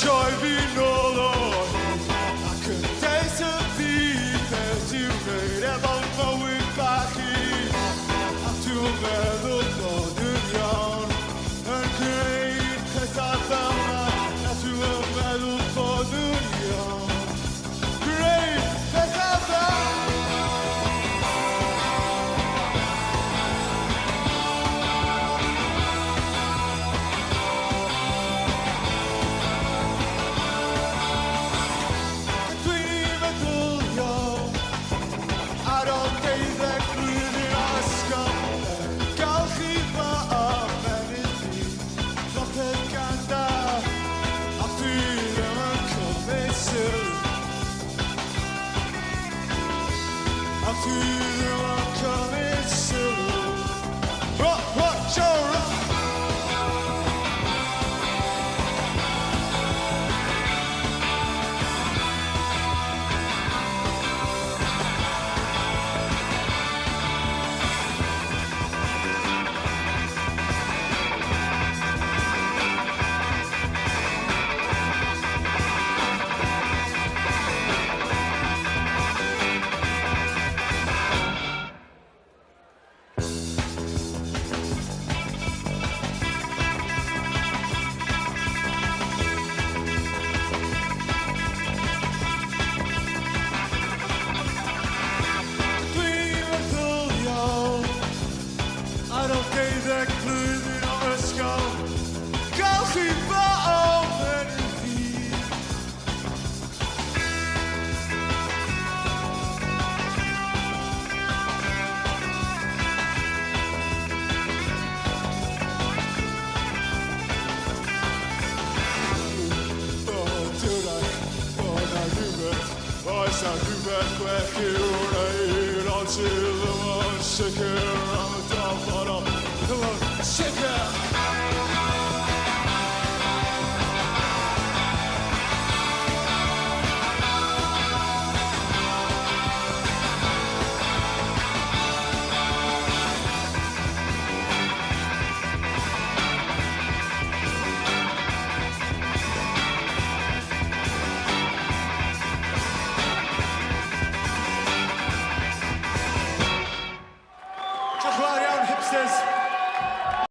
joy be no Lord. I could taste a beat as you made about my way back in. To a meadow golden yarn and great cause I found to a meadow golden yarn. Great cause I found. I feel I'm coming soon. Rock, Joe, rock. That glue in our skull, Kelsey Bottom energy. I said you bet back here, until the one shaker on the top bottom. Shake it! Hipsters.